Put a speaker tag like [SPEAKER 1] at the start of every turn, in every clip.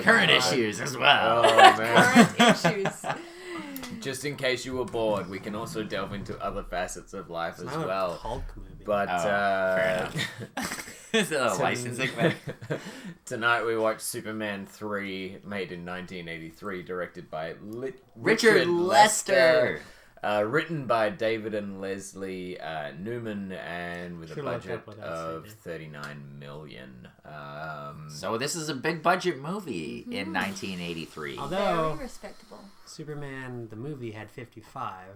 [SPEAKER 1] Current issues as well.
[SPEAKER 2] Oh, man.
[SPEAKER 3] Current issues.
[SPEAKER 2] Just in case you were bored, we can also delve into other facets of life as well.
[SPEAKER 4] A Hulk movie.
[SPEAKER 2] But
[SPEAKER 1] fair enough. Is it a licensing thing?
[SPEAKER 2] Tonight we watched Superman 3, made in 1983, directed by
[SPEAKER 1] Richard Lester.
[SPEAKER 2] Written by David and Leslie Newman, and with a budget of $39 million.
[SPEAKER 1] So this is a big budget movie in 1983.
[SPEAKER 4] Although
[SPEAKER 3] very respectable.
[SPEAKER 4] Superman the movie had 55.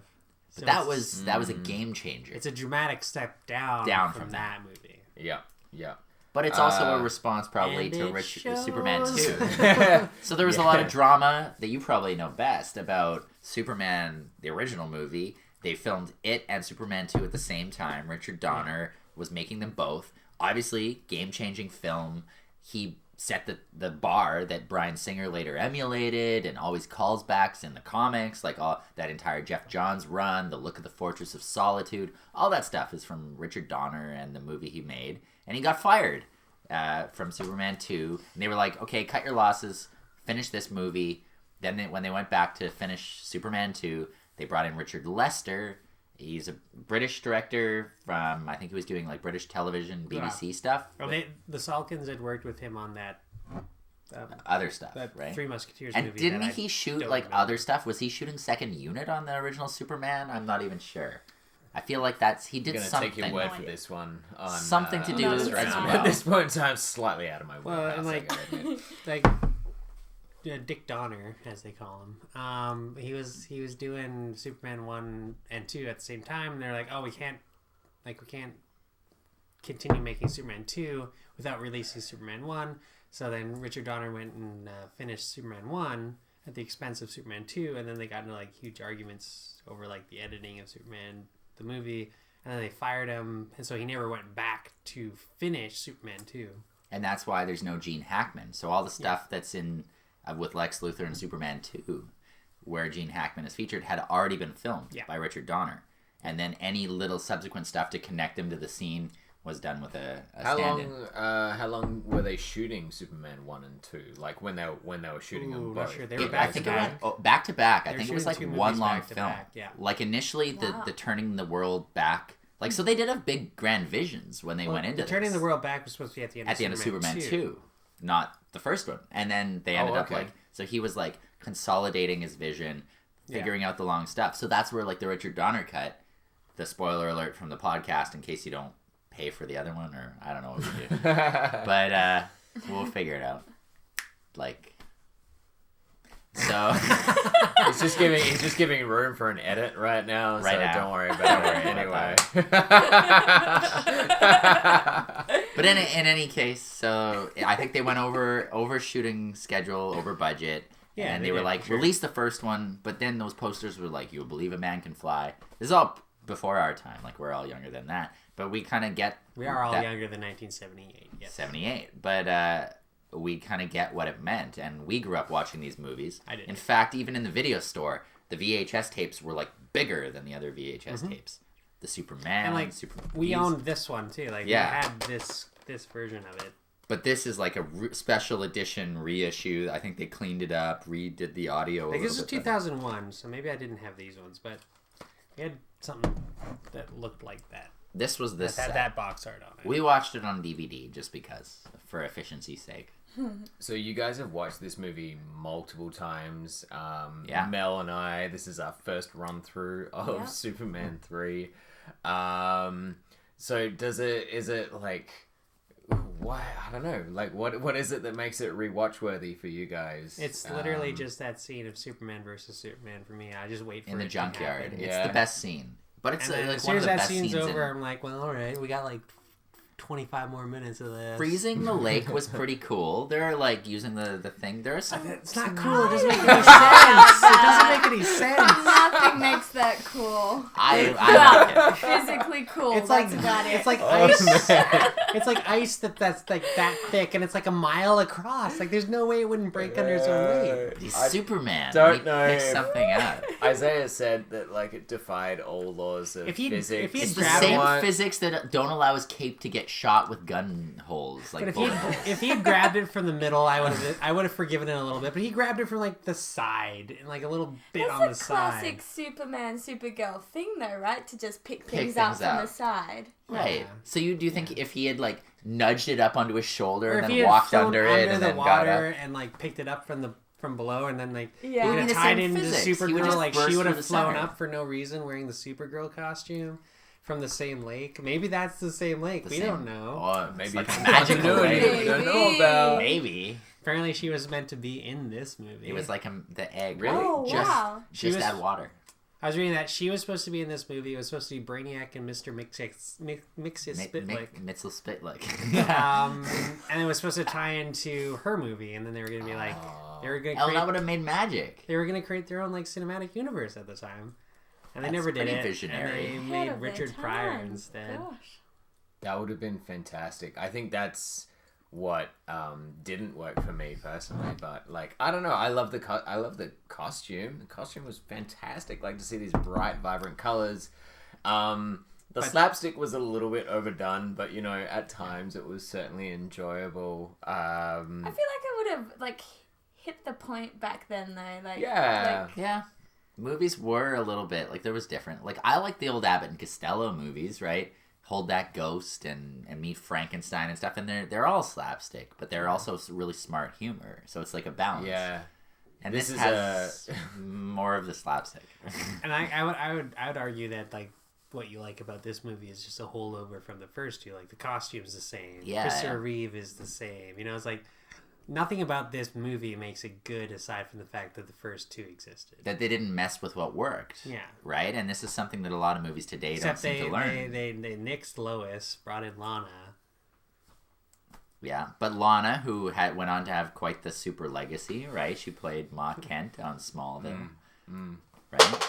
[SPEAKER 4] So
[SPEAKER 1] that was a game changer.
[SPEAKER 4] It's a dramatic step down from that movie.
[SPEAKER 2] Yeah.
[SPEAKER 1] But it's also a response probably to Superman 2. So there was a lot of drama that you probably know best about Superman, the original movie. They filmed it and Superman 2 at the same time. Richard Donner was making them both. Obviously, game-changing film. He set the bar that Bryan Singer later emulated, and always calls backs in the comics, like all that entire Jeff Johns run, the look of the Fortress of Solitude. All that stuff is from Richard Donner and the movie he made. And he got fired from Superman 2. And they were like, okay, cut your losses, finish this movie. Then when they went back to finish Superman 2, they brought in Richard Lester. He's a British director from, I think he was doing like British television, BBC stuff.
[SPEAKER 4] Well, the Salkins had worked with him on that
[SPEAKER 1] other stuff,
[SPEAKER 4] that
[SPEAKER 1] right?
[SPEAKER 4] Three Musketeers
[SPEAKER 1] and
[SPEAKER 4] movie.
[SPEAKER 1] Didn't he shoot like other stuff? Was he shooting Second Unit on the original Superman? I'm not even sure. I feel like he did something.
[SPEAKER 2] I'm going to take your word for this one. On,
[SPEAKER 1] something to do with as well.
[SPEAKER 2] At this point in time, slightly out of my
[SPEAKER 4] well,
[SPEAKER 2] wheelhouse.
[SPEAKER 4] and Dick Donner, as they call him, he was doing Superman 1 and 2 at the same time, and they're like, oh, we can't continue making Superman 2 without releasing Superman 1. So then Richard Donner went and finished Superman 1 at the expense of Superman 2, and then they got into like huge arguments over like the editing of Superman the movie, and then they fired him, and so he never went back to finish Superman 2.
[SPEAKER 1] And that's why there's no Gene Hackman. So all the stuff that's in with Lex Luthor and Superman 2, where Gene Hackman is featured, had already been filmed by Richard Donner. And then any little subsequent stuff to connect him to the scene was done with a stand-in.
[SPEAKER 2] How long were they shooting Superman 1 and 2? Like when they were shooting them both?
[SPEAKER 4] Sure. They were
[SPEAKER 1] I think it went back to back. I think it was like one long film.
[SPEAKER 4] Yeah.
[SPEAKER 1] Like initially the turning the world back. Like so they did have big grand visions when they went into this.
[SPEAKER 4] Turning the world back was supposed to be at the end of
[SPEAKER 1] Superman 2. Not the first one. And then they ended up like, so he was like consolidating his vision, figuring out the long stuff. So that's where like the Richard Donner cut, the spoiler alert from the podcast in case you don't pay for the other one, or I don't know what we do. But we'll figure it out. Like, so
[SPEAKER 2] he's just giving room for an edit right now. Don't worry about it anyway.
[SPEAKER 1] But in any case, so I think they went overshooting schedule, over budget, and they were like, release the first one. But then those posters were like, "You'll believe a man can fly." This is all before our time. Like we're all younger than that, but we kind of get.
[SPEAKER 4] We are all younger than 1978. Yes.
[SPEAKER 1] 78, but we kind of get what it meant, and we grew up watching these movies.
[SPEAKER 4] I did.
[SPEAKER 1] In fact, even in the video store, the VHS tapes were like bigger than the other VHS tapes. The Superman,
[SPEAKER 4] and like we owned this one too. Like we had this version of it.
[SPEAKER 1] But this is like a special edition reissue. I think they cleaned it up, redid the audio.
[SPEAKER 4] Like this is 2001, so maybe I didn't have these ones, but we had something that looked like that.
[SPEAKER 1] This was this
[SPEAKER 4] had that box art on it.
[SPEAKER 1] We watched it on DVD just because, for efficiency's sake.
[SPEAKER 2] So you guys have watched this movie multiple times. Mel and I, this is our first run through of Superman 3. So is it like, why? I don't know. Like what is it that makes it rewatch worthy for you guys?
[SPEAKER 4] It's literally just that scene of Superman versus Superman for me. I just wait for
[SPEAKER 1] in
[SPEAKER 4] it
[SPEAKER 1] the junkyard.
[SPEAKER 4] To
[SPEAKER 1] it's the best scene. But it's like
[SPEAKER 4] as
[SPEAKER 1] one
[SPEAKER 4] soon
[SPEAKER 1] of
[SPEAKER 4] as
[SPEAKER 1] the
[SPEAKER 4] that
[SPEAKER 1] best
[SPEAKER 4] scene's
[SPEAKER 1] scenes
[SPEAKER 4] over, I'm like, well, all right, we got like 25 more minutes of this.
[SPEAKER 1] Freezing the lake was pretty cool. They're like using the thing. There are some.
[SPEAKER 4] It's not cool. It doesn't make any sense. It doesn't make any sense.
[SPEAKER 3] Nothing makes that cool.
[SPEAKER 1] I like it.
[SPEAKER 3] Physically cool.
[SPEAKER 4] It's
[SPEAKER 3] That's
[SPEAKER 4] like
[SPEAKER 3] about it.
[SPEAKER 4] It's like ice. it's like ice that's like that thick, and it's like a mile across. Like, there's no way it wouldn't break under its own weight.
[SPEAKER 1] He's Superman.
[SPEAKER 2] Don't know.
[SPEAKER 1] Pick something up.
[SPEAKER 2] Isaiah said that like it defied all laws of physics.
[SPEAKER 1] It's the same physics that don't allow his cape to get shot with gun holes. Like,
[SPEAKER 4] but if he had grabbed it from the middle, I would have forgiven it a little bit. But he grabbed it from like the side and like a little bit on the side.
[SPEAKER 3] That's a classic Superman, Supergirl thing, though, right? To just pick things up from the side.
[SPEAKER 1] Right.
[SPEAKER 4] Yeah.
[SPEAKER 1] So do you think if he had like nudged it up onto his shoulder
[SPEAKER 4] or
[SPEAKER 1] and then walked under it and
[SPEAKER 4] the
[SPEAKER 1] then
[SPEAKER 4] water
[SPEAKER 1] got up
[SPEAKER 4] and like picked it up from below and then like
[SPEAKER 3] Yeah.
[SPEAKER 4] would have tied into
[SPEAKER 1] physics.
[SPEAKER 4] Supergirl, like she would have
[SPEAKER 1] the
[SPEAKER 4] flown
[SPEAKER 1] center.
[SPEAKER 4] up for no reason wearing the Supergirl costume from the same lake? Maybe that's the same lake. We don't know.
[SPEAKER 2] Oh, maybe
[SPEAKER 1] like
[SPEAKER 2] it's
[SPEAKER 1] a magical
[SPEAKER 2] lake we don't know about.
[SPEAKER 1] Maybe.
[SPEAKER 4] Apparently, she was meant to be in this movie.
[SPEAKER 1] It was like the egg.
[SPEAKER 2] Really?
[SPEAKER 3] Oh, wow.
[SPEAKER 1] Just add water.
[SPEAKER 4] I was reading that she was supposed to be in this movie. It was supposed to be Brainiac and Mr. Mixie-Spitlick.
[SPEAKER 1] Spitlick.
[SPEAKER 4] And it was supposed to tie into her movie, and then they were going to be like, they were going to create.
[SPEAKER 1] That would have made magic.
[SPEAKER 4] They were going to create their own like cinematic universe at the time, and they never did it.
[SPEAKER 1] Visionary.
[SPEAKER 4] And they made Richard Pryor instead.
[SPEAKER 3] Gosh.
[SPEAKER 2] That would have been fantastic. I think that's what didn't work for me personally, but like I don't know, I love the costume. The costume was fantastic. Like to see these bright, vibrant colors. The slapstick was a little bit overdone, but you know, at times it was certainly enjoyable.
[SPEAKER 3] I feel like I would have like hit the point back then though. Like
[SPEAKER 1] yeah. Movies were a little bit like there was different. Like I like the old Abbott and Costello movies, right? Hold That Ghost and Meet Frankenstein and stuff, and they're all slapstick, but they're also really smart humor. So it's like a balance.
[SPEAKER 2] Yeah,
[SPEAKER 1] and this has more of the slapstick.
[SPEAKER 4] And I would argue that like what you like about this movie is just a holdover from the first two. Like the costume's the same.
[SPEAKER 1] Yeah.
[SPEAKER 4] Christopher Reeve is the same. You know, it's like nothing about this movie makes it good aside from the fact that the first two existed.
[SPEAKER 1] That they didn't mess with what worked.
[SPEAKER 4] Yeah.
[SPEAKER 1] Right? And this is something that a lot of movies today don't seem to learn.
[SPEAKER 4] They nixed Lois, brought in Lana.
[SPEAKER 1] Yeah, but Lana, who went on to have quite the super legacy, right? She played Ma Kent on Smallville. Right?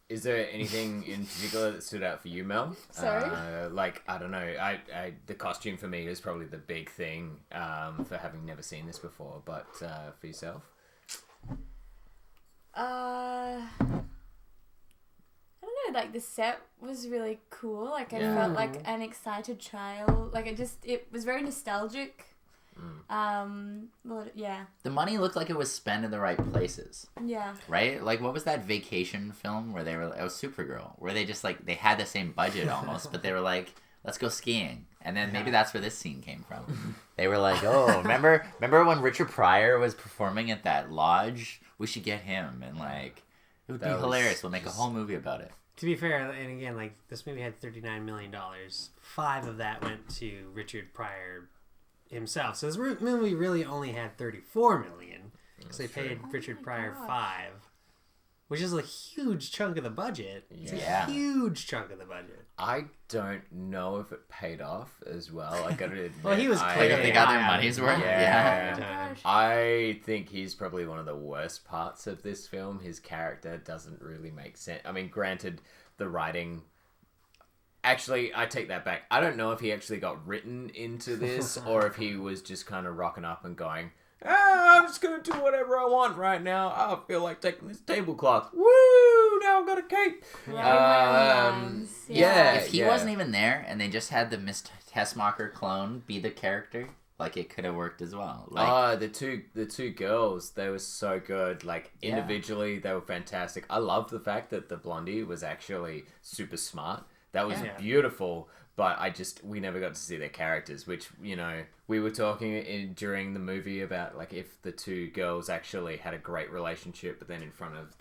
[SPEAKER 2] Is there anything in particular that stood out for you, Mel?
[SPEAKER 3] Sorry?
[SPEAKER 2] Like, I don't know. I the costume for me is probably the big thing for having never seen this before. But for yourself?
[SPEAKER 3] I don't know. Like the set was really cool. Like I felt like an excited child. Like it was very nostalgic. Yeah.
[SPEAKER 1] The money looked like it was spent in the right places.
[SPEAKER 3] Yeah.
[SPEAKER 1] Right? Like, what was that vacation film where it was Supergirl, where they just, like, they had the same budget almost, but they were like, let's go skiing. And then maybe that's where this scene came from. They were like, oh, remember when Richard Pryor was performing at that lodge? We should get him. And, like, it would be hilarious. We'll make a whole movie about it.
[SPEAKER 4] To be fair, and again, like, this movie had $39 million. 5 of that went to Richard Pryor himself. So this movie really only had $34 million because they paid Richard Pryor $5, which is a huge chunk of the budget. It's a huge chunk of the budget.
[SPEAKER 2] I don't know if it paid off as well. I gotta admit.
[SPEAKER 4] Well, he was clearly
[SPEAKER 1] they got their money's worth.
[SPEAKER 2] Yeah. I think he's probably one of the worst parts of this film. His character doesn't really make sense. I mean, granted, the writing. Actually, I take that back. I don't know if he actually got written into this or if he was just kind of rocking up and going, I'm just going to do whatever I want right now. I feel like taking this tablecloth. Woo! Now I've got a cape.
[SPEAKER 1] If he wasn't even there and they just had the Miss Tessmacher clone be the character, like it could have worked as well. Like,
[SPEAKER 2] the two girls, they were so good. Like individually, they were fantastic. I love the fact that the blondie was actually super smart. That was beautiful, but we never got to see their characters, which, you know, we were talking during the movie about, like, if the two girls actually had a great relationship, but then in front of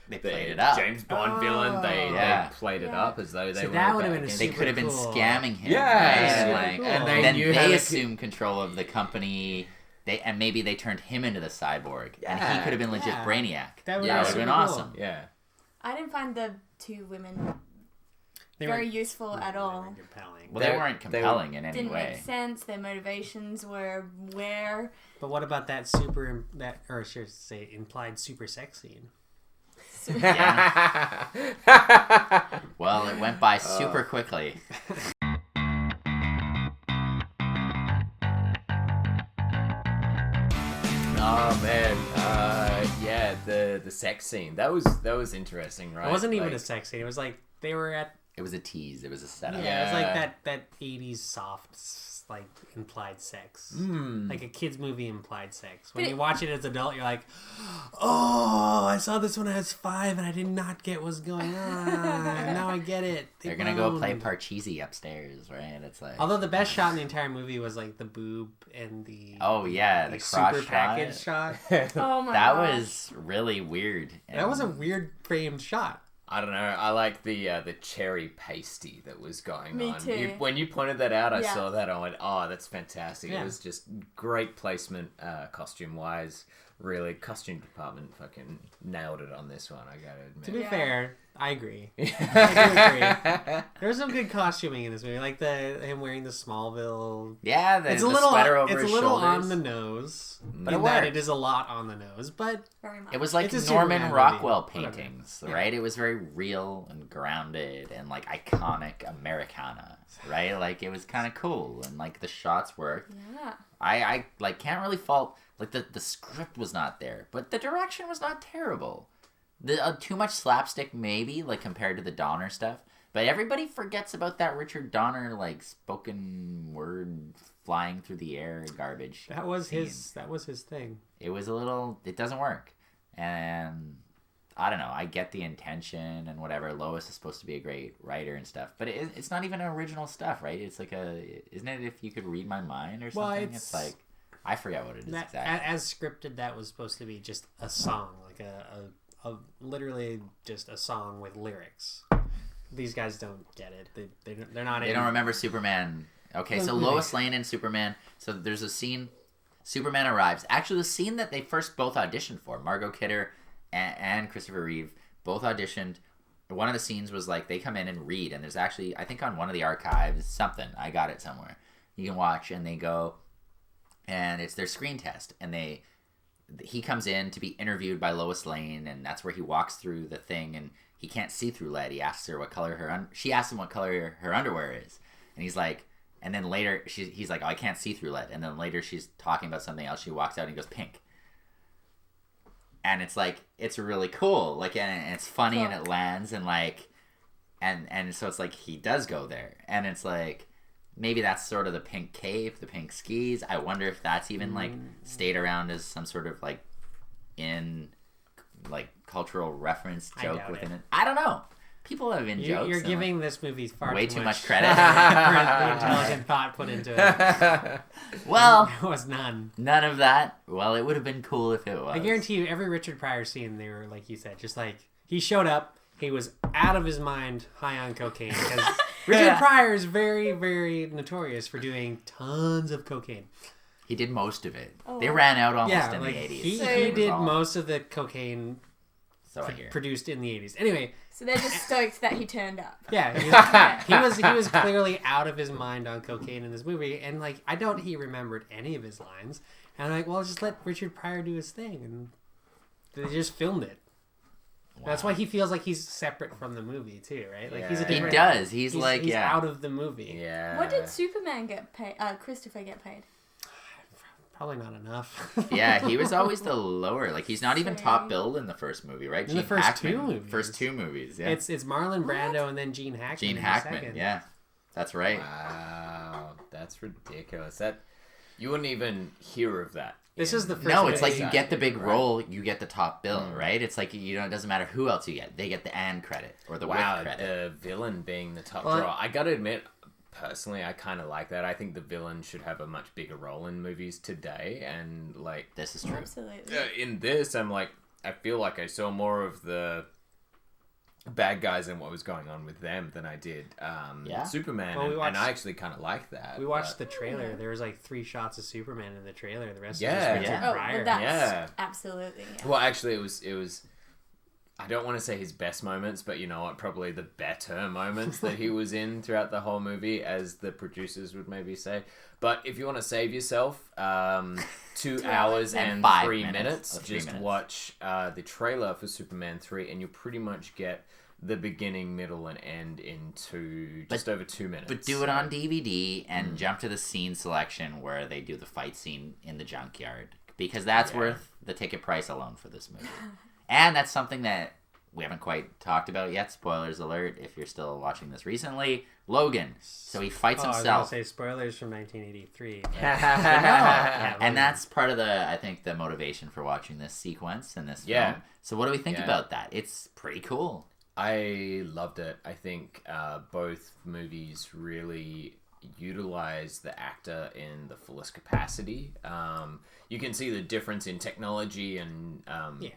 [SPEAKER 1] they played it up.
[SPEAKER 2] James Bond villain, they played it up as though they were
[SPEAKER 4] that would have been
[SPEAKER 1] they could have been scamming him.
[SPEAKER 2] Yeah.
[SPEAKER 1] Right?
[SPEAKER 4] Cool.
[SPEAKER 1] And they assumed control of the company. And maybe they turned him into the cyborg, and he could have been legit Brainiac.
[SPEAKER 4] That would have
[SPEAKER 1] been awesome.
[SPEAKER 2] Yeah.
[SPEAKER 3] I didn't find the two women very useful at all.
[SPEAKER 1] Well, they weren't compelling in any
[SPEAKER 3] didn't
[SPEAKER 1] way.
[SPEAKER 3] Make sense. Their motivations were where.
[SPEAKER 4] But what about that or should I say implied super sex scene?
[SPEAKER 1] Well, it went by super quickly.
[SPEAKER 2] Oh man, yeah, the sex scene that was interesting, right?
[SPEAKER 4] It wasn't even a sex scene. It was like they were at.
[SPEAKER 1] It was a tease. It was a setup.
[SPEAKER 4] Yeah, it was like that 80s soft, like, implied sex. Like a kid's movie implied sex. When you watch it as an adult, you're like, oh, I saw this when I was 5 and I did not get what's going on. Now I get it.
[SPEAKER 1] They're going to go play Parcheesi upstairs, right? It's like...
[SPEAKER 4] Although the best shot in the entire movie was, like, the boob and the...
[SPEAKER 1] Oh, yeah, the cross
[SPEAKER 4] super package shot.
[SPEAKER 3] Oh, my
[SPEAKER 1] That
[SPEAKER 3] gosh.
[SPEAKER 1] was really weird.
[SPEAKER 4] That was a weird framed shot.
[SPEAKER 2] I don't know. I like the cherry pasty that was going
[SPEAKER 3] Me
[SPEAKER 2] on.
[SPEAKER 3] too.
[SPEAKER 2] When you pointed that out, I
[SPEAKER 3] Yeah.
[SPEAKER 2] saw that. I went, "Oh, that's fantastic!"
[SPEAKER 4] Yeah.
[SPEAKER 2] It was just great placement, costume wise. Really, costume department fucking nailed it on this one. I gotta admit.
[SPEAKER 4] To be
[SPEAKER 3] Yeah.
[SPEAKER 4] fair, I agree. I do agree. There's some good costuming in this movie, like him wearing the Smallville.
[SPEAKER 1] Yeah,
[SPEAKER 4] It's
[SPEAKER 1] the
[SPEAKER 4] a little,
[SPEAKER 1] sweater over
[SPEAKER 4] it's a
[SPEAKER 1] his
[SPEAKER 4] little
[SPEAKER 1] shoulders.
[SPEAKER 4] on the nose,
[SPEAKER 1] But
[SPEAKER 4] in
[SPEAKER 1] it
[SPEAKER 4] that
[SPEAKER 1] worked.
[SPEAKER 4] it is a lot on the nose. But
[SPEAKER 3] Very much.
[SPEAKER 1] It was like
[SPEAKER 4] It's a
[SPEAKER 1] Norman
[SPEAKER 4] Superman
[SPEAKER 1] Rockwell
[SPEAKER 4] movie. Whatever.
[SPEAKER 1] paintings,
[SPEAKER 4] Yeah.
[SPEAKER 1] right? It was very real and grounded and like iconic Americana, right? Like it was kind of cool and like the shots worked.
[SPEAKER 3] Yeah.
[SPEAKER 1] I like can't really fault like the script was not there, but the direction was not terrible. The too much slapstick maybe like compared to the Donner stuff, but everybody forgets about that Richard Donner like spoken word flying through the air garbage.
[SPEAKER 4] that was
[SPEAKER 1] scene.
[SPEAKER 4] his thing.
[SPEAKER 1] It was a little. It doesn't work, and I don't know. I get the intention and whatever. Lois is supposed to be a great writer and stuff, but it's not even original stuff, right? It's like isn't it? If you could read my mind or
[SPEAKER 4] Well,
[SPEAKER 1] something,
[SPEAKER 4] it's-
[SPEAKER 1] it's like I forget what it is exactly.
[SPEAKER 4] As scripted, that was supposed to be just a song, like a literally just a song with lyrics. These guys don't get it. They're not.
[SPEAKER 1] They don't remember Superman. Okay, so Lois Lane and Superman. So there's a scene. Superman arrives. Actually, the scene that they first both auditioned for, Margot Kidder and Christopher Reeve, both auditioned. One of the scenes was like they come in and read, and there's actually I think on one of the archives something I got it somewhere you can watch, and they go, and it's their screen test, and he comes in to be interviewed by Lois Lane, and that's where he walks through the thing, and he can't see through lead. He asks her what color she asks him what color her underwear is, and he's like, and then later he's like, oh, I can't see through lead, and then later she's talking about something else. She walks out and he goes pink, and it's like it's really cool, like and it's funny
[SPEAKER 3] Cool.
[SPEAKER 1] and it lands and like, and so it's like he does go there, and it's like. Maybe that's sort of the pink cape, the pink skis. I wonder if that's even like stayed around as some sort of like cultural reference
[SPEAKER 4] I
[SPEAKER 1] joke
[SPEAKER 4] doubt
[SPEAKER 1] within
[SPEAKER 4] it.
[SPEAKER 1] it. I don't know. People have in jokes.
[SPEAKER 4] You're
[SPEAKER 1] and,
[SPEAKER 4] giving this movie far
[SPEAKER 1] way
[SPEAKER 4] too
[SPEAKER 1] too much
[SPEAKER 4] much
[SPEAKER 1] credit.
[SPEAKER 4] for intelligent thought put into it.
[SPEAKER 1] Well,
[SPEAKER 4] There was none.
[SPEAKER 1] none of that. Well, it would have been cool if it was.
[SPEAKER 4] I guarantee you, every Richard Pryor scene, they were like you said, just like he showed up, he was out of his mind, high on cocaine. Because Richard Pryor is very, very notorious for doing tons of cocaine.
[SPEAKER 1] He did most of it.
[SPEAKER 3] Oh.
[SPEAKER 1] They ran out almost
[SPEAKER 4] Yeah,
[SPEAKER 1] in
[SPEAKER 4] like
[SPEAKER 1] the 80s.
[SPEAKER 4] he
[SPEAKER 3] So-
[SPEAKER 4] did most of the cocaine
[SPEAKER 1] So I hear.
[SPEAKER 4] produced in the 80s. Anyway,
[SPEAKER 3] So they're just stoked that he turned up.
[SPEAKER 4] yeah, he was clearly out of his mind on cocaine in this movie, and like I doubt he remembered any of his lines. And I'm like, well, just let Richard Pryor do his thing, and they just filmed it. That's why he feels like he's separate from the movie too, right? Like he's a
[SPEAKER 2] Yeah.
[SPEAKER 1] He
[SPEAKER 4] different.
[SPEAKER 1] does. He's like,
[SPEAKER 4] he's
[SPEAKER 1] yeah.
[SPEAKER 4] out of the movie.
[SPEAKER 2] Yeah.
[SPEAKER 3] What did Superman get paid? Christopher get paid?
[SPEAKER 4] Probably not enough.
[SPEAKER 1] Yeah, he was always the lower. Like he's not even top
[SPEAKER 3] Same.
[SPEAKER 1] billed in the first movie, right?
[SPEAKER 4] In the
[SPEAKER 1] Gene
[SPEAKER 4] first
[SPEAKER 1] Hackman,
[SPEAKER 4] two movies.
[SPEAKER 1] First two movies, yeah.
[SPEAKER 4] It's Marlon Brando and then Gene Hackman.
[SPEAKER 1] Gene
[SPEAKER 4] in the
[SPEAKER 1] Hackman,
[SPEAKER 4] second.
[SPEAKER 1] yeah. That's right.
[SPEAKER 2] Wow, that's ridiculous. That you wouldn't even hear of that.
[SPEAKER 4] This is the first.
[SPEAKER 1] No, it's like
[SPEAKER 4] movie-
[SPEAKER 1] you get the big
[SPEAKER 2] Right.
[SPEAKER 1] role, you get the top bill, right? It's like it doesn't matter who else you get. They get the and credit or the
[SPEAKER 2] Wow,
[SPEAKER 1] with credit.
[SPEAKER 2] the villain being the top
[SPEAKER 4] Well,
[SPEAKER 2] draw. I gotta admit, personally, I kind of like that. I think the villain should have a much bigger role in movies today. And like
[SPEAKER 1] This is true.
[SPEAKER 3] Absolutely.
[SPEAKER 2] in this, I'm like, I feel like I saw more of the bad guys and what was going on with them than I did
[SPEAKER 1] Yeah?
[SPEAKER 2] Superman.
[SPEAKER 4] Well, we
[SPEAKER 2] and
[SPEAKER 4] watched-
[SPEAKER 2] I actually kind of like that.
[SPEAKER 4] We watched
[SPEAKER 2] but-
[SPEAKER 4] the trailer. There was like 3 shots of Superman in the trailer. The rest
[SPEAKER 2] Yeah.
[SPEAKER 4] is just Richard
[SPEAKER 1] Yeah.
[SPEAKER 3] Oh,
[SPEAKER 4] Pryor.
[SPEAKER 3] well, that's
[SPEAKER 2] Yeah.
[SPEAKER 3] absolutely. Yeah.
[SPEAKER 2] Well, actually, it was. I don't want to say his best moments, but you know what? Probably the better moments that he was in throughout the whole movie, as the producers would maybe say. But if you want to save yourself 2 hours and
[SPEAKER 1] 5
[SPEAKER 2] 3
[SPEAKER 1] minutes.
[SPEAKER 2] minutes,
[SPEAKER 1] 3
[SPEAKER 2] just
[SPEAKER 1] minutes.
[SPEAKER 2] watch the trailer for Superman 3, and you'll pretty much get the beginning, middle, and end into just over 2 minutes.
[SPEAKER 1] But do it on DVD and jump to the scene selection where they do the fight scene in the junkyard. because that's worth the ticket price alone for this movie. And that's something that we haven't quite talked about yet. Spoilers alert if you're still watching this recently. Logan. So he fights himself.
[SPEAKER 4] I was going to say spoilers from 1983.
[SPEAKER 1] And that's part of I think the motivation for watching this sequence and this film. So what do we think about that? It's pretty cool.
[SPEAKER 2] I loved it. I think both movies really utilize the actor in the fullest capacity. You can see the difference in technology and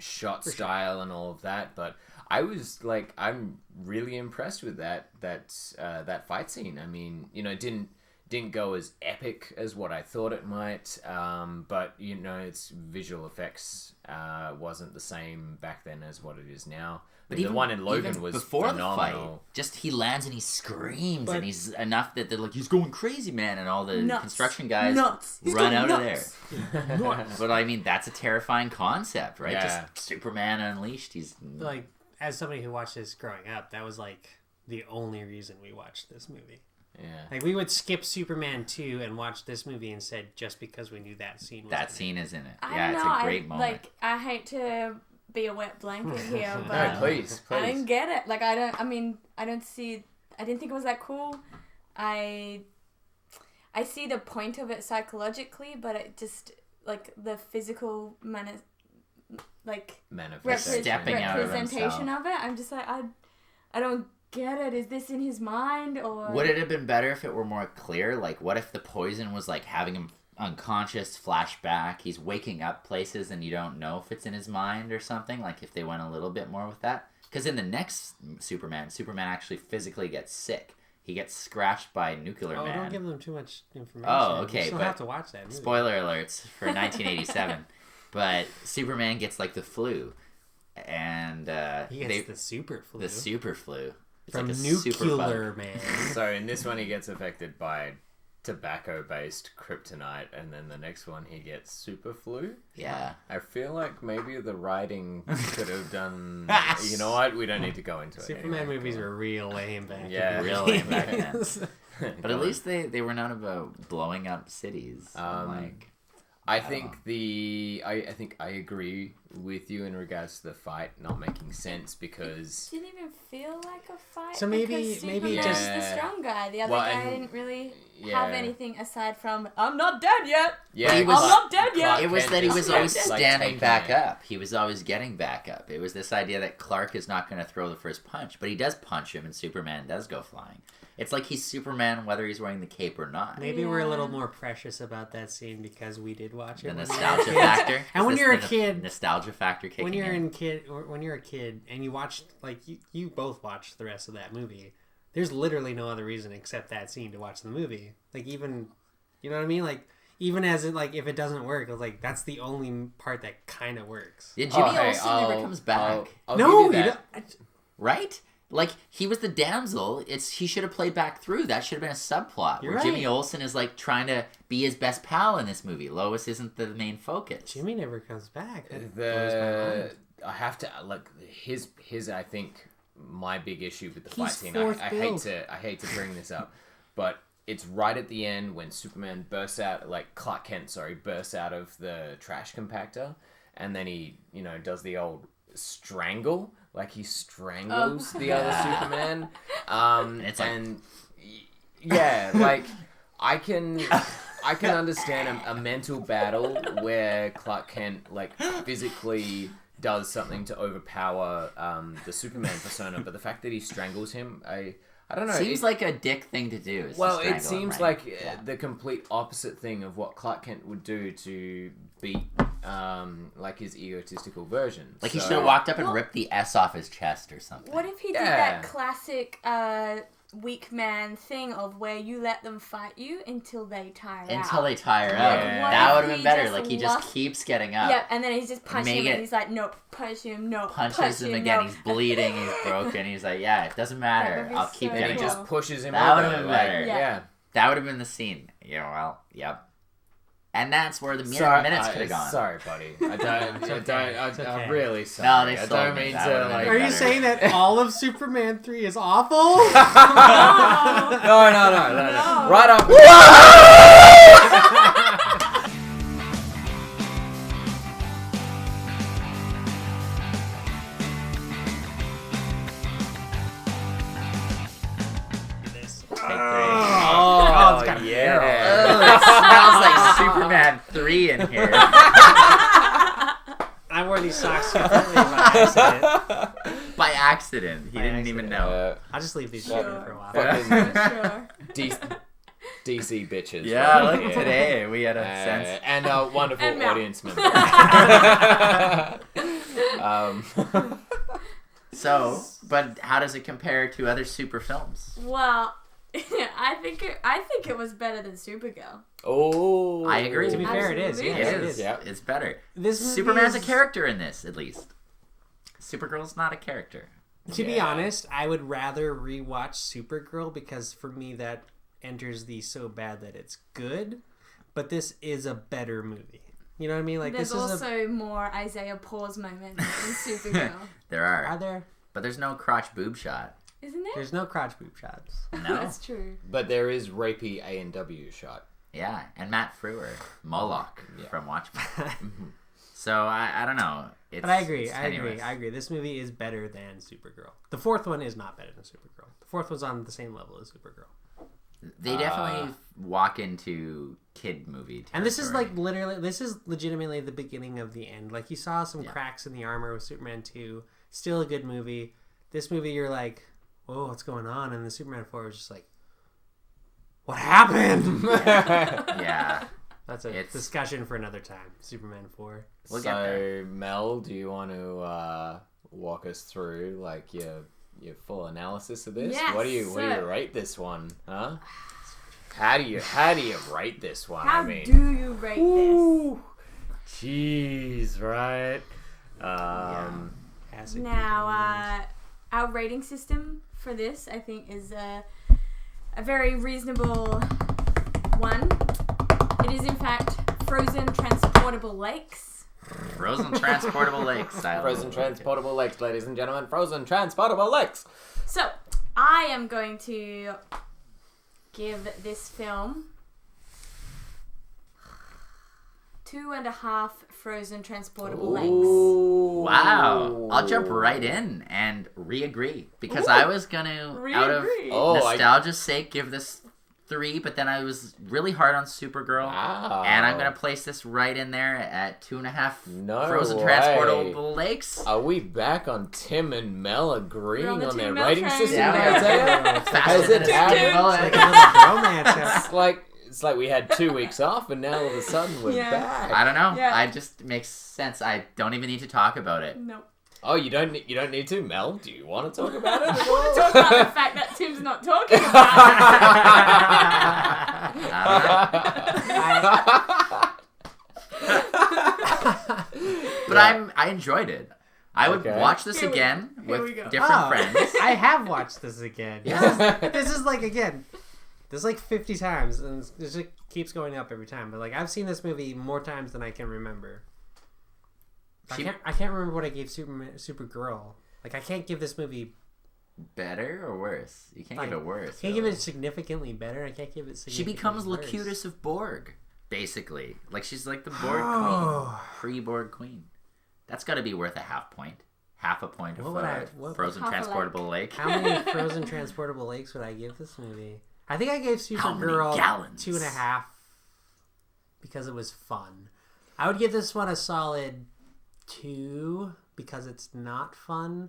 [SPEAKER 2] shot style and all of that, but I'm really impressed with that fight scene. I mean, didn't go as epic as what I thought it might, but its visual effects wasn't the same back then as what it is now. But the one in Logan was
[SPEAKER 1] before
[SPEAKER 2] phenomenal.
[SPEAKER 1] The fight, just he lands and he screams and he's enough that they're like, he's going crazy, man, and all the construction guys run out of there. But I mean, that's a terrifying concept, right?
[SPEAKER 2] Yeah.
[SPEAKER 1] Just Superman unleashed. He's
[SPEAKER 4] like, as somebody who watched this growing up, that was like the only reason we watched this movie.
[SPEAKER 2] Yeah.
[SPEAKER 4] Like, we would skip Superman 2 and watch this movie instead just because we knew that scene was
[SPEAKER 1] that scene is in it.
[SPEAKER 3] It's
[SPEAKER 1] a great moment.
[SPEAKER 3] Like, I hate to be a wet blanket here, but
[SPEAKER 2] no, please.
[SPEAKER 3] I didn't get it. Like, I didn't think it was that cool. I see the point of it psychologically, but it just, like, the physical representation of it, I'm just like, I don't get it. Is this in his mind, or
[SPEAKER 1] would it have been better if it were more clear? Like, what if the poison was like having him unconscious, flashback, he's waking up places and you don't know if it's in his mind or something? Like, if they went a little bit more with that, because in the next Superman actually physically gets sick. He gets scratched by Nuclear Man.
[SPEAKER 4] Don't give them too much information.
[SPEAKER 1] Oh, okay.
[SPEAKER 4] You still have to watch that movie.
[SPEAKER 1] Spoiler alerts for 1987. But Superman gets like the flu, and
[SPEAKER 4] he gets the super flu.
[SPEAKER 1] The super flu. It's
[SPEAKER 4] from
[SPEAKER 1] like a
[SPEAKER 4] Nuclear Man.
[SPEAKER 2] So in this one, he gets affected by tobacco-based kryptonite, and then the next one he gets super flu.
[SPEAKER 1] Yeah.
[SPEAKER 2] I feel like maybe the writing could have done. You know what? We don't need to go into it.
[SPEAKER 4] Superman movies were real lame back then.
[SPEAKER 1] Yeah, real lame back then. But at least they were not about blowing up cities.
[SPEAKER 2] I think I agree with you in regards to the fight not making sense, because
[SPEAKER 3] it didn't even feel like a fight.
[SPEAKER 4] So maybe
[SPEAKER 3] just the strong guy. The other guy didn't really have anything aside from "I'm not dead yet."
[SPEAKER 2] Yeah,
[SPEAKER 3] I'm not dead yet.
[SPEAKER 1] It was that he was always standing back up. He was always getting back up. It was this idea that Clark is not going to throw the first punch, but he does punch him, and Superman does go flying. It's like he's Superman whether he's wearing the cape or not.
[SPEAKER 4] Maybe we're a little more precious about that scene because we did watch it.
[SPEAKER 1] The nostalgia factor.
[SPEAKER 4] And when you're a kid,
[SPEAKER 1] nostalgia factor kicking in.
[SPEAKER 4] When you're a kid and you watch, like, you both watched the rest of that movie, there's literally no other reason except that scene to watch the movie. Like, even, you know what I mean? Like, even as it, like, if it doesn't work, it's like, that's the only part that kind of works.
[SPEAKER 1] Yeah, Jimmy Olsen never comes back.
[SPEAKER 2] I'll give you that.
[SPEAKER 1] Right? Like, he was the damsel. He should have played back through. That should have been a subplot.
[SPEAKER 4] You're
[SPEAKER 1] where
[SPEAKER 4] right.
[SPEAKER 1] Jimmy Olsen is, like, trying to be his best pal in this movie. Lois isn't the main focus.
[SPEAKER 4] Jimmy never comes back. That blows my mind.
[SPEAKER 2] I have to, like, his I think, my big issue with the fight scene, I hate to bring this up, but it's right at the end when Superman bursts out, like, Clark Kent, bursts out of the trash compactor, and then he, does the old strangle. Like, he strangles the other Superman. Like, I can understand a mental battle where Clark Kent, like, physically does something to overpower the Superman persona, but the fact that he strangles him, I don't know.
[SPEAKER 1] Seems like a dick thing to do.
[SPEAKER 2] It seems like the complete opposite thing of what Clark Kent would do to beat like his egotistical version.
[SPEAKER 1] Like, he should have walked up and ripped the S off his chest or something.
[SPEAKER 3] What if he did that classic weak man thing of where you let them fight you until they tire out?
[SPEAKER 1] Until they tire out.
[SPEAKER 2] Yeah.
[SPEAKER 1] That would have been better. Like, he just keeps getting up.
[SPEAKER 3] Yeah, and then he's just punching him and he's like, nope, punch him, nope,
[SPEAKER 1] punches him again.
[SPEAKER 3] Nope.
[SPEAKER 1] He's bleeding, he's broken. He's like, yeah, it doesn't matter. I'll keep
[SPEAKER 3] so
[SPEAKER 1] getting
[SPEAKER 2] And he
[SPEAKER 1] up.
[SPEAKER 2] just pushes him
[SPEAKER 1] That
[SPEAKER 2] over.
[SPEAKER 1] would have been better.
[SPEAKER 2] Yeah.
[SPEAKER 1] That would have been the scene. Yeah, well, yep. And that's where the minutes could have gone.
[SPEAKER 2] Sorry, buddy. I'm really sorry.
[SPEAKER 1] No, they
[SPEAKER 2] I
[SPEAKER 1] stole
[SPEAKER 2] don't
[SPEAKER 1] me.
[SPEAKER 2] mean
[SPEAKER 1] That
[SPEAKER 2] to,
[SPEAKER 1] would've been
[SPEAKER 2] like...
[SPEAKER 4] Are you
[SPEAKER 1] better.
[SPEAKER 4] saying that all of Superman 3 is awful?
[SPEAKER 2] No. Right up.
[SPEAKER 1] Superman 3 in here.
[SPEAKER 4] I wore these socks completely by accident.
[SPEAKER 1] By accident. He didn't even know.
[SPEAKER 4] I'll just leave these for a while.
[SPEAKER 3] Sure.
[SPEAKER 2] DC bitches.
[SPEAKER 1] Yeah,
[SPEAKER 2] right
[SPEAKER 1] look,
[SPEAKER 2] here.
[SPEAKER 1] today we had a sense.
[SPEAKER 2] And a wonderful
[SPEAKER 3] And Mel.
[SPEAKER 2] audience member.
[SPEAKER 1] So, but how does it compare to other super films?
[SPEAKER 3] Well, I think it was better than Supergirl.
[SPEAKER 2] Oh,
[SPEAKER 1] I agree.
[SPEAKER 4] To be fair, it is.
[SPEAKER 3] Absolutely.
[SPEAKER 4] Yeah,
[SPEAKER 1] It is.
[SPEAKER 2] Yeah.
[SPEAKER 1] It's better.
[SPEAKER 4] This movie
[SPEAKER 1] Superman's a
[SPEAKER 4] is-
[SPEAKER 1] character in this, at least. Supergirl's not a character.
[SPEAKER 4] To be honest, I would rather rewatch Supergirl because for me that enters the so bad that it's good. But this is a better movie. You know what I mean? Like
[SPEAKER 3] There's
[SPEAKER 4] this is
[SPEAKER 3] also more Isaiah Pause moments in Supergirl.
[SPEAKER 1] There are.
[SPEAKER 4] Are there?
[SPEAKER 1] But there's no crotch boob shot.
[SPEAKER 3] Isn't there?
[SPEAKER 4] There's no crotch boob shots.
[SPEAKER 1] No.
[SPEAKER 3] That's true.
[SPEAKER 2] But there is rapey A&W shot.
[SPEAKER 1] Yeah, and Matt Frewer, Moloch
[SPEAKER 2] Yeah.
[SPEAKER 1] from Watchmen. So I don't know. It's,
[SPEAKER 4] But I agree.
[SPEAKER 1] it's
[SPEAKER 4] I agree.
[SPEAKER 1] tenuous.
[SPEAKER 4] I agree. This movie is better than Supergirl. The fourth one is not better than Supergirl. The fourth one's on the same level as Supergirl.
[SPEAKER 1] They definitely walk into kid movie territory.
[SPEAKER 4] And this is like literally, this is legitimately the beginning of the end. Like you saw some cracks in the armor with Superman 2. Still a good movie. This movie, you're like, whoa, what's going on? And the Superman 4 was just like, what happened?
[SPEAKER 1] Yeah.
[SPEAKER 4] That's a discussion for another time. Superman 4.
[SPEAKER 1] We'll get there.
[SPEAKER 2] So, Mel, do you want to walk us through like your full analysis of this?
[SPEAKER 3] Yes,
[SPEAKER 2] What do you
[SPEAKER 3] so-
[SPEAKER 2] rate this one? Huh? How do you rate this one?
[SPEAKER 3] How
[SPEAKER 2] I mean,
[SPEAKER 3] do you rate this?
[SPEAKER 2] jeez, right?
[SPEAKER 4] Acid
[SPEAKER 3] Now, our rating system for this, I think, is a very reasonable one. It is, in fact, frozen transportable lakes.
[SPEAKER 1] Frozen transportable lakes.
[SPEAKER 2] Frozen transportable lakes, ladies and gentlemen. Frozen transportable lakes.
[SPEAKER 3] So, I am going to give this film 2.5 frozen transportable lakes.
[SPEAKER 1] Wow. I'll jump right in and re-agree. Because I was going to, out of
[SPEAKER 3] Re-agree.
[SPEAKER 1] nostalgia's sake, give this 3, but then I was really hard on Supergirl.
[SPEAKER 2] Wow.
[SPEAKER 1] And I'm going to place this right in there at 2.5
[SPEAKER 2] No
[SPEAKER 1] frozen
[SPEAKER 2] way.
[SPEAKER 1] transportable lakes.
[SPEAKER 2] Are we back on Tim and Mel agreeing
[SPEAKER 3] We're on the
[SPEAKER 2] on their
[SPEAKER 3] Tim Mel
[SPEAKER 2] rating
[SPEAKER 3] train.
[SPEAKER 2] system?
[SPEAKER 1] Yeah, we are.
[SPEAKER 2] Isaiah?
[SPEAKER 1] Faster
[SPEAKER 2] Has
[SPEAKER 1] than
[SPEAKER 2] it
[SPEAKER 1] a
[SPEAKER 2] happened?
[SPEAKER 1] speeding bullet.
[SPEAKER 4] It's like a little romance.
[SPEAKER 2] It's like we had 2 weeks off, and now all of a sudden we're
[SPEAKER 3] Yeah.
[SPEAKER 2] back.
[SPEAKER 1] I don't know.
[SPEAKER 3] Yeah.
[SPEAKER 1] I just makes sense. I don't even need to talk about it.
[SPEAKER 3] No.
[SPEAKER 2] Oh, you don't need to, Mel. Do you want to talk about it?
[SPEAKER 3] I want to talk about the fact that Tim's not talking about
[SPEAKER 1] But I enjoyed it. I would
[SPEAKER 2] Okay.
[SPEAKER 1] watch this
[SPEAKER 3] Here we
[SPEAKER 1] again
[SPEAKER 3] go. Here we
[SPEAKER 1] with
[SPEAKER 3] go.
[SPEAKER 1] different friends.
[SPEAKER 4] I have watched this again.
[SPEAKER 1] Yeah.
[SPEAKER 4] This is like, again, this is like 50 times, and it just keeps going up every time. But like, I've seen this movie more times than I can remember. I can't remember what I gave Supergirl. Like, I can't give this movie.
[SPEAKER 1] Better or worse? You can't give it worse.
[SPEAKER 4] I can't give
[SPEAKER 1] really.
[SPEAKER 4] it significantly better. I can't give it
[SPEAKER 1] She
[SPEAKER 4] significantly
[SPEAKER 1] becomes
[SPEAKER 4] worse.
[SPEAKER 1] Locutus of Borg, basically. Like she's like the Borg queen,
[SPEAKER 4] Oh.
[SPEAKER 1] pre-Borg queen. That's got to be worth a half point. Half a point of
[SPEAKER 4] What would
[SPEAKER 1] frozen
[SPEAKER 3] half a
[SPEAKER 1] transportable lake.
[SPEAKER 4] How many frozen transportable lakes would I give this movie? I think I gave
[SPEAKER 1] How many
[SPEAKER 4] Supergirl
[SPEAKER 1] gallons?
[SPEAKER 4] 2.5 because it was fun. I would give this one a solid 2 because it's not fun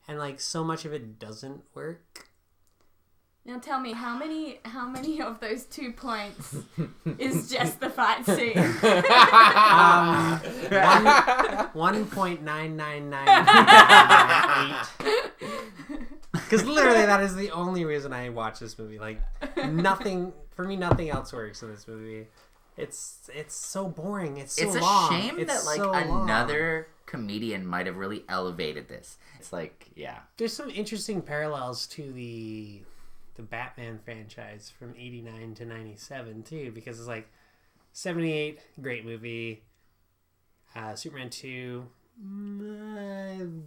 [SPEAKER 4] and like so much of it doesn't work.
[SPEAKER 3] Now tell me, how many of those 2 points is just the fight scene?
[SPEAKER 4] 1.99998. Because literally that is the only reason I watch this movie. Like nothing else works in this movie. It's so boring. It's so
[SPEAKER 1] It's a
[SPEAKER 4] long.
[SPEAKER 1] shame
[SPEAKER 4] It's
[SPEAKER 1] that like
[SPEAKER 4] so long.
[SPEAKER 1] another comedian might have really elevated this. It's like, yeah.
[SPEAKER 4] There's some interesting parallels to the Batman franchise from 89 to 97 too, because it's like 78, great movie. Superman 2,